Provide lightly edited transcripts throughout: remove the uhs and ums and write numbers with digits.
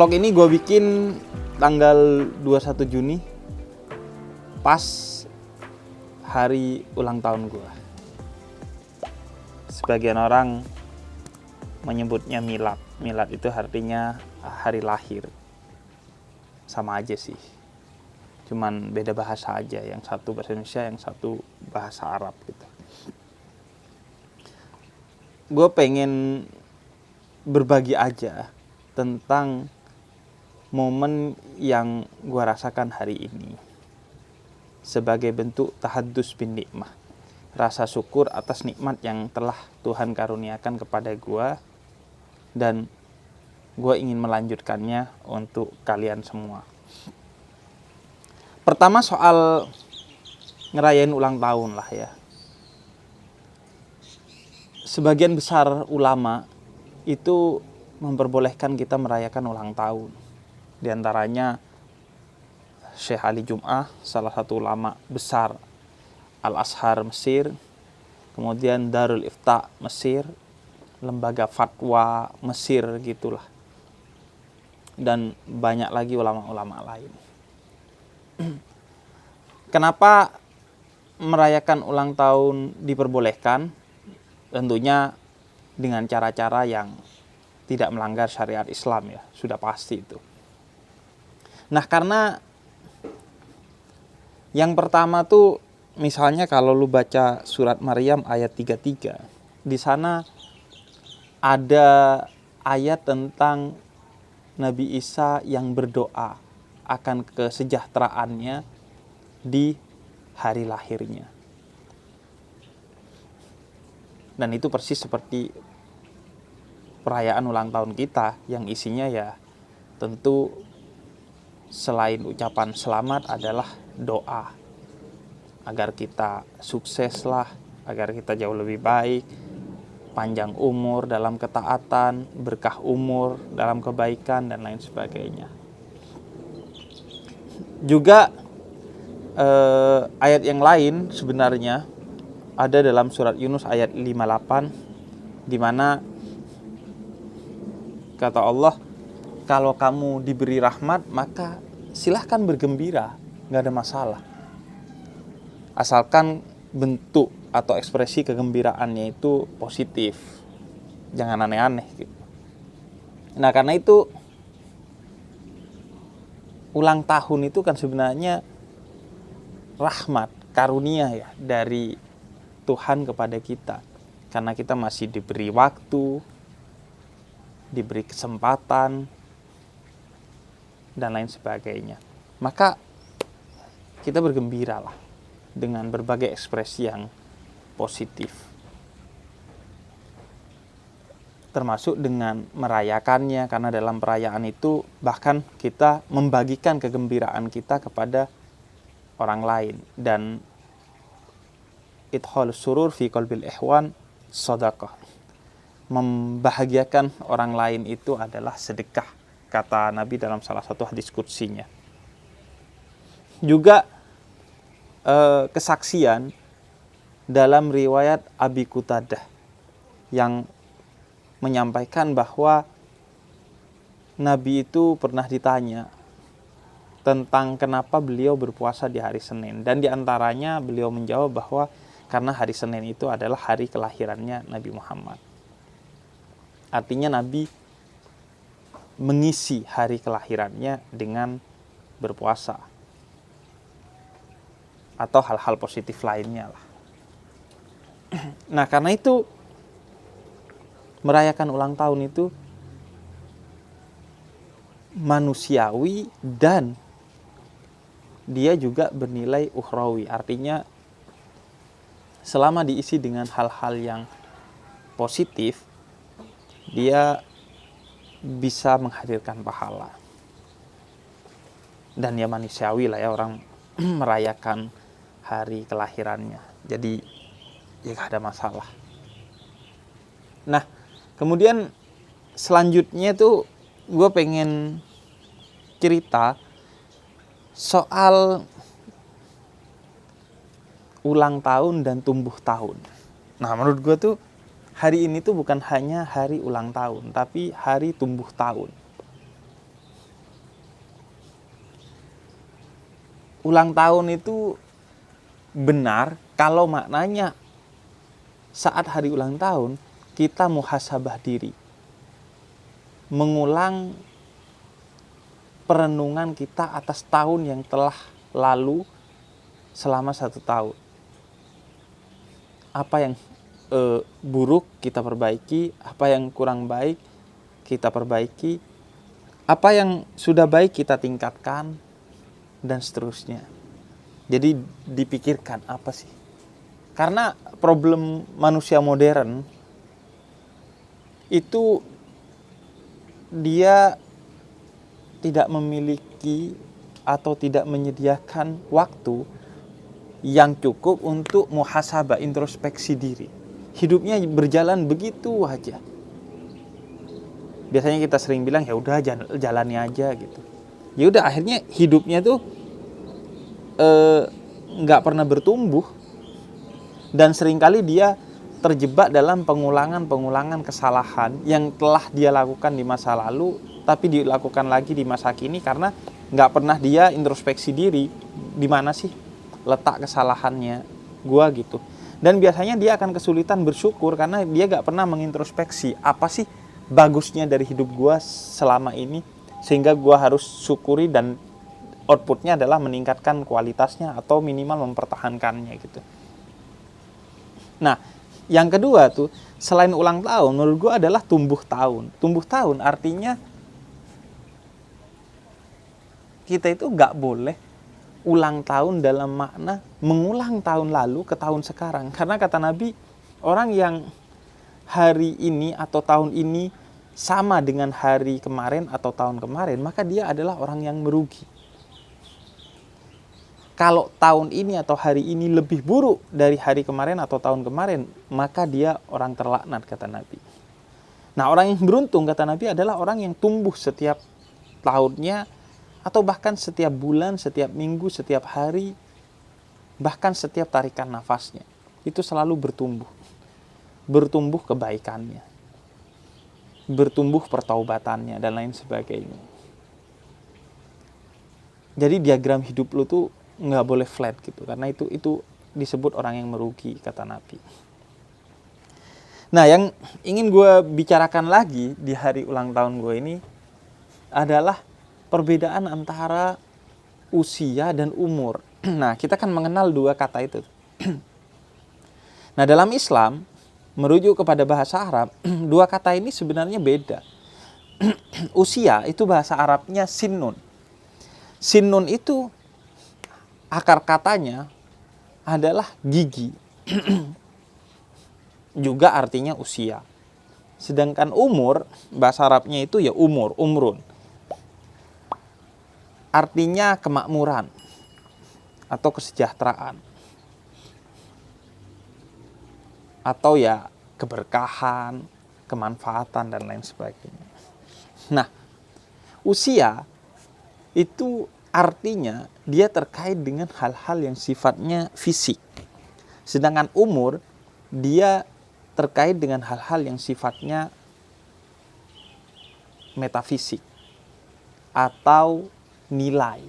Vlog ini gue bikin tanggal 21 Juni pas hari ulang tahun gue. Sebagian orang menyebutnya milad. Milad itu artinya hari lahir. Sama aja sih. Cuman beda bahasa aja. Yang satu bahasa Indonesia, yang satu bahasa Arab gitu. Gue pengen berbagi aja tentang momen yang gue rasakan hari ini sebagai bentuk tahaddus bin nikmah, rasa syukur atas nikmat yang telah Tuhan karuniakan kepada gue, dan gue ingin melanjutkannya untuk kalian semua. Pertama soal ngerayain ulang tahun lah ya. Sebagian besar ulama itu memperbolehkan kita merayakan ulang tahun. Di antaranya Syekh Ali Jum'ah, salah satu ulama besar Al-Azhar Mesir, kemudian Darul Ifta Mesir, lembaga fatwa Mesir gitulah. Dan banyak lagi ulama-ulama lain. Kenapa merayakan ulang tahun diperbolehkan? Tentunya dengan cara-cara yang tidak melanggar syariat Islam ya, sudah pasti itu. Nah, karena yang pertama tuh misalnya kalau lu baca surat Maryam ayat 33, di sana ada ayat tentang Nabi Isa yang berdoa akan kesejahteraannya di hari lahirnya. Dan itu persis seperti perayaan ulang tahun kita yang isinya ya tentu selain ucapan selamat adalah doa agar kita sukses lah, agar kita jauh lebih baik, panjang umur dalam ketaatan, berkah umur dalam kebaikan dan lain sebagainya. Juga ayat yang lain sebenarnya ada dalam surat Yunus ayat 58 di mana kata Allah, kalau kamu diberi rahmat maka silahkan bergembira, nggak ada masalah. Asalkan bentuk atau ekspresi kegembiraannya itu positif, jangan aneh-aneh gitu. Nah karena itu ulang tahun itu kan sebenarnya rahmat, karunia ya dari Tuhan kepada kita. Karena kita masih diberi waktu, diberi kesempatan, dan lain sebagainya. Maka kita bergembira lah dengan berbagai ekspresi yang positif. Termasuk dengan merayakannya, karena dalam perayaan itu bahkan kita membagikan kegembiraan kita kepada orang lain. Dan idkhal surur fi qalbil ihwan shadaqah. Membahagiakan orang lain itu adalah sedekah, kata Nabi dalam salah satu hadis qudsinya. Juga kesaksian dalam riwayat Abi Qutadah yang menyampaikan bahwa Nabi itu pernah ditanya tentang kenapa beliau berpuasa di hari Senin, dan diantaranya beliau menjawab bahwa karena hari Senin itu adalah hari kelahirannya Nabi Muhammad. Artinya Nabi mengisi hari kelahirannya dengan berpuasa atau hal-hal positif lainnya lah. Nah karena itu merayakan ulang tahun itu manusiawi dan dia juga bernilai ukhrawi. Artinya selama diisi dengan hal-hal yang positif, dia bisa menghadirkan pahala. Dan ya manusiawi lah ya orang merayakan hari kelahirannya. Jadi ya gak ada masalah. Nah kemudian selanjutnya tuh gue pengen cerita soal ulang tahun dan tumbuh tahun. Nah menurut gue tuh hari ini tuh bukan hanya hari ulang tahun, tapi hari tumbuh tahun. ulang tahun itu benar kalau maknanya saat hari ulang tahun kita muhasabah diri, mengulang perenungan kita atas tahun yang telah lalu selama 1 tahun. Apa yang buruk kita perbaiki, apa yang kurang baik kita perbaiki, apa yang sudah baik kita tingkatkan, dan seterusnya. Jadi dipikirkan apa sih? Karena problem manusia modern itu dia tidak memiliki atau tidak menyediakan waktu yang cukup untuk muhasabah, introspeksi diri. Hidupnya berjalan begitu aja. Biasanya kita sering bilang ya udah jalani aja gitu. Ya udah akhirnya hidupnya tuh nggak pernah bertumbuh, dan seringkali dia terjebak dalam pengulangan kesalahan yang telah dia lakukan di masa lalu, tapi dilakukan lagi di masa kini karena nggak pernah dia introspeksi diri, di mana sih letak kesalahannya gua gitu. Dan biasanya dia akan kesulitan bersyukur karena dia nggak pernah mengintrospeksi apa sih bagusnya dari hidup gua selama ini, sehingga gua harus syukuri dan outputnya adalah meningkatkan kualitasnya atau minimal mempertahankannya gitu. Nah, yang kedua tuh selain ulang tahun menurut gue adalah tumbuh tahun. Tumbuh tahun artinya kita itu nggak boleh ulang tahun dalam makna mengulang tahun lalu ke tahun sekarang. Karena kata Nabi, orang yang hari ini atau tahun ini sama dengan hari kemarin atau tahun kemarin, maka dia adalah orang yang merugi. Kalau tahun ini atau hari ini lebih buruk dari hari kemarin atau tahun kemarin, maka dia orang terlaknat, kata Nabi. Nah, orang yang beruntung, kata Nabi, adalah orang yang tumbuh setiap tahunnya, atau bahkan setiap bulan, setiap minggu, setiap hari, bahkan setiap tarikan nafasnya. Itu selalu bertumbuh. Bertumbuh kebaikannya, bertumbuh pertaubatannya, dan lain sebagainya. Jadi diagram hidup lu tuh nggak boleh flat gitu, karena itu disebut orang yang merugi, kata Nabi. Nah, yang ingin gue bicarakan lagi di hari ulang tahun gue ini adalah perbedaan antara usia dan umur. Nah, kita kan mengenal dua kata itu. Nah, dalam Islam, merujuk kepada bahasa Arab, dua kata ini sebenarnya beda. Usia itu bahasa Arabnya sinnun. Sinnun itu akar katanya adalah gigi. Juga artinya usia. Sedangkan umur, bahasa Arabnya itu ya umur, umrun. Artinya kemakmuran atau kesejahteraan. Atau ya keberkahan, kemanfaatan, dan lain sebagainya. Nah, usia itu artinya dia terkait dengan hal-hal yang sifatnya fisik. Sedangkan umur dia terkait dengan hal-hal yang sifatnya metafisik atau nilai.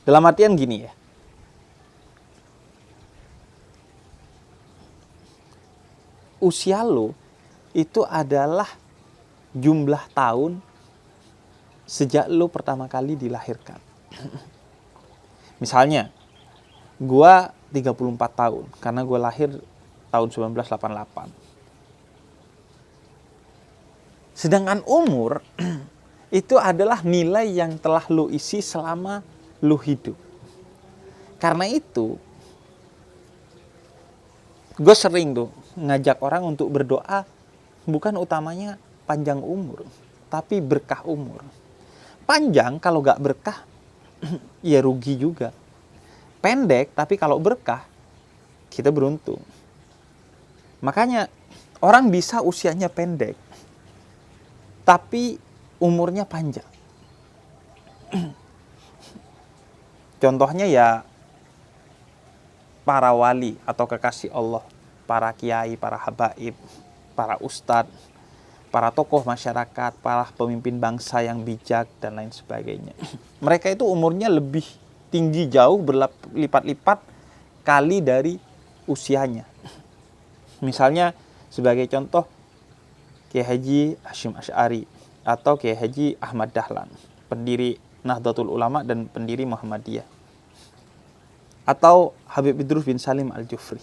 Dalam artian gini ya. Usia lo itu adalah jumlah tahun sejak lo pertama kali dilahirkan. Misalnya, gue 34 tahun karena gue lahir tahun 1988. Sedangkan umur itu adalah nilai yang telah lo isi selama lo hidup. Karena itu, gue sering tuh ngajak orang untuk berdoa, bukan utamanya panjang umur, tapi berkah umur. Panjang kalau gak berkah, ya rugi juga. Pendek, tapi kalau berkah, kita beruntung. Makanya orang bisa usianya pendek, tapi umurnya panjang. Contohnya ya para wali atau kekasih Allah, para kiai, para habaib, para ustadz, para tokoh masyarakat, para pemimpin bangsa yang bijak, dan lain sebagainya. Mereka itu umurnya lebih tinggi jauh berlipat-lipat kali dari usianya. Misalnya sebagai contoh Kiai Haji Hasyim Asy'ari atau Kiai Haji Ahmad Dahlan, pendiri Nahdlatul Ulama dan pendiri Muhammadiyah. Atau Habib Idrus bin Salim Al-Jufri,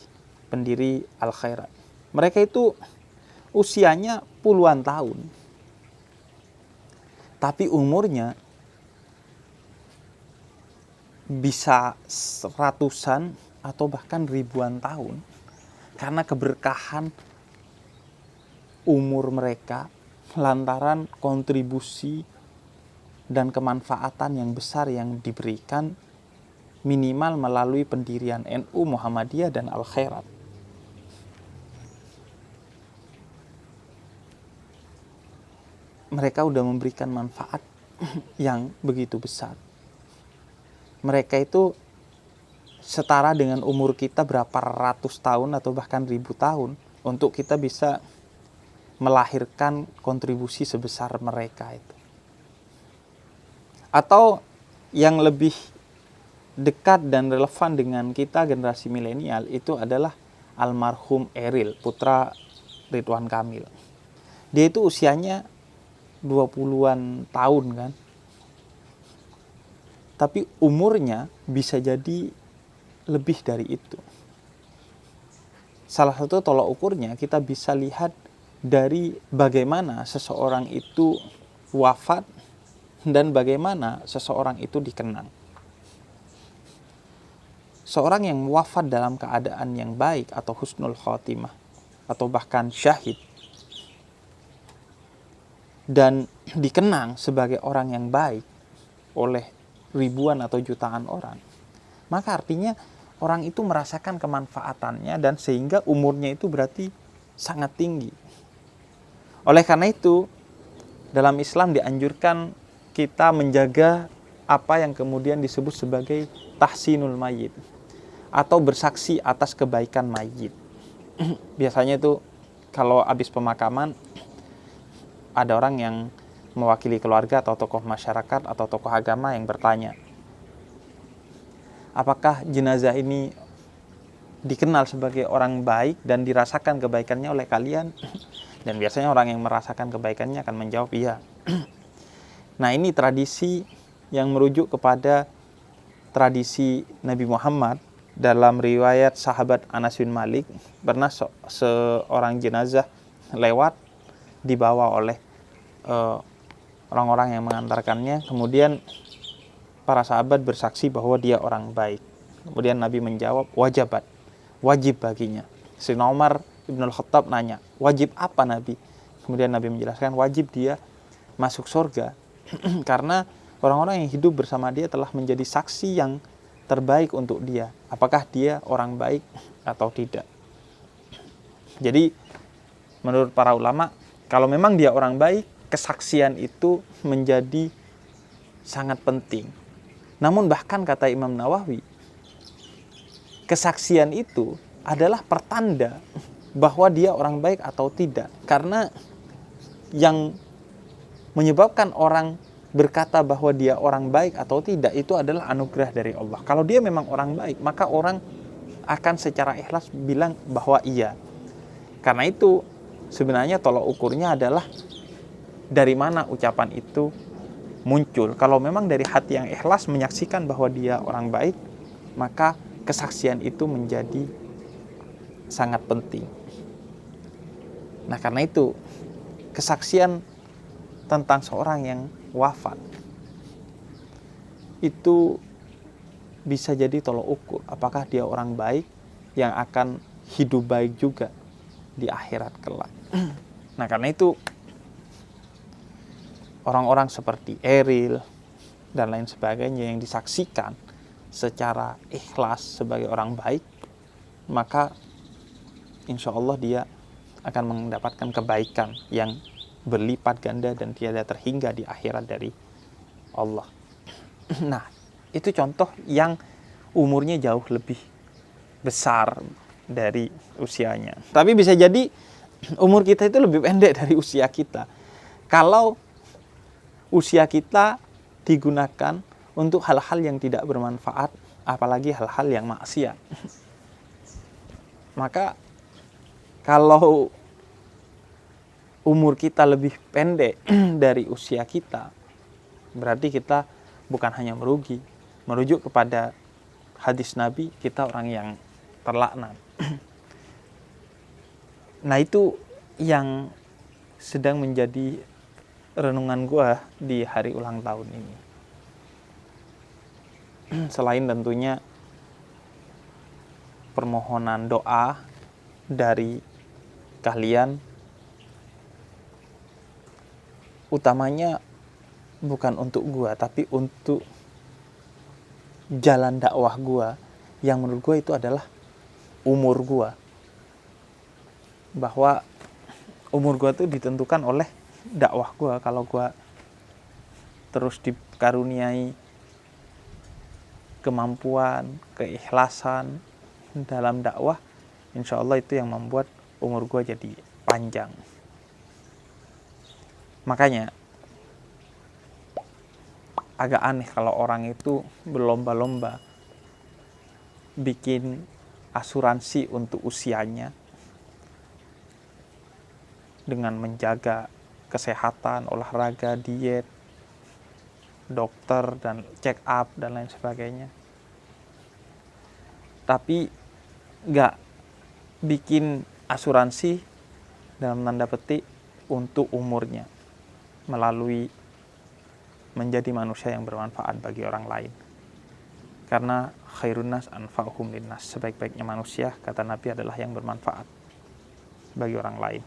pendiri Al-Khairat. Mereka itu usianya puluhan tahun, tapi umurnya bisa ratusan atau bahkan ribuan tahun karena keberkahan umur mereka lantaran kontribusi dan kemanfaatan yang besar yang diberikan minimal melalui pendirian NU, Muhammadiyah, dan Al-Khairat. Mereka sudah memberikan manfaat yang begitu besar. Mereka itu setara dengan umur kita berapa ratus tahun atau bahkan ribu tahun untuk kita bisa melahirkan kontribusi sebesar mereka itu. Atau yang lebih dekat dan relevan dengan kita generasi milenial itu adalah almarhum Eril, putra Ridwan Kamil. Dia itu usianya 20-an tahun kan. Tapi umurnya bisa jadi lebih dari itu. Salah satu tolak ukurnya kita bisa lihat dari bagaimana seseorang itu wafat dan bagaimana seseorang itu dikenang. Seorang yang wafat dalam keadaan yang baik atau husnul khotimah atau bahkan syahid dan dikenang sebagai orang yang baik oleh ribuan atau jutaan orang, maka artinya orang itu merasakan kemanfaatannya dan sehingga umurnya itu berarti sangat tinggi. Oleh karena itu, dalam Islam dianjurkan kita menjaga apa yang kemudian disebut sebagai tahsinul mayyit atau bersaksi atas kebaikan mayit. Biasanya itu kalau habis pemakaman ada orang yang mewakili keluarga atau tokoh masyarakat atau tokoh agama yang bertanya, apakah jenazah ini dikenal sebagai orang baik dan dirasakan kebaikannya oleh kalian? Dan biasanya orang yang merasakan kebaikannya akan menjawab iya. Nah, ini tradisi yang merujuk kepada tradisi Nabi Muhammad. Dalam riwayat sahabat Anas bin Malik, pernah seorang jenazah lewat dibawa oleh orang-orang yang mengantarkannya. Kemudian para sahabat bersaksi bahwa dia orang baik. Kemudian Nabi menjawab, wajabat, wajib baginya. Sayyidina Umar Ibn Al-Khattab nanya, wajib apa Nabi? Kemudian Nabi menjelaskan, wajib dia masuk surga karena orang-orang yang hidup bersama dia telah menjadi saksi yang terbaik untuk dia. Apakah dia orang baik atau tidak? Jadi menurut para ulama, kalau memang dia orang baik, kesaksian itu menjadi sangat penting. Namun bahkan kata Imam Nawawi, kesaksian itu adalah pertanda bahwa dia orang baik atau tidak. Karena yang menyebabkan orang berkata bahwa dia orang baik atau tidak itu adalah anugerah dari Allah. Kalau dia memang orang baik, maka orang akan secara ikhlas bilang bahwa iya. Karena itu sebenarnya tolak ukurnya adalah dari mana ucapan itu muncul. Kalau memang dari hati yang ikhlas menyaksikan bahwa dia orang baik, maka kesaksian itu menjadi sangat penting. Nah, karena itu kesaksian tentang seorang yang wafat itu bisa jadi tolak ukur apakah dia orang baik yang akan hidup baik juga di akhirat kelak. Nah, karena itu orang-orang seperti Eril dan lain sebagainya yang disaksikan secara ikhlas sebagai orang baik, maka insya Allah dia akan mendapatkan kebaikan yang berlipat ganda dan tiada terhingga di akhirat dari Allah. Nah, itu contoh yang umurnya jauh lebih besar dari usianya. Tapi bisa jadi umur kita itu lebih pendek dari usia kita. Kalau usia kita digunakan untuk hal-hal yang tidak bermanfaat, apalagi hal-hal yang maksiat. Maka kalau umur kita lebih pendek dari usia kita, berarti kita bukan hanya merugi. Merujuk kepada hadis Nabi, kita orang yang terlaknat. Nah, itu yang sedang menjadi renungan gue di hari ulang tahun ini. Selain tentunya permohonan doa dari kalian, utamanya bukan untuk gue, tapi untuk jalan dakwah gue, yang menurut gue itu adalah umur gue. Bahwa umur gue tuh ditentukan oleh dakwah gue. Kalau gue terus dikaruniai kemampuan, keikhlasan dalam dakwah, insya Allah itu yang membuat umur gue jadi panjang. Makanya agak aneh kalau orang itu berlomba-lomba bikin asuransi untuk usianya dengan menjaga kesehatan, olahraga, diet, dokter, dan check up, dan lain sebagainya. Tapi nggak bikin asuransi dalam tanda petik untuk umurnya, melalui menjadi manusia yang bermanfaat bagi orang lain. Karena khairun nas anfa'uhum linnas, sebaik-baiknya manusia, kata Nabi, adalah yang bermanfaat bagi orang lain.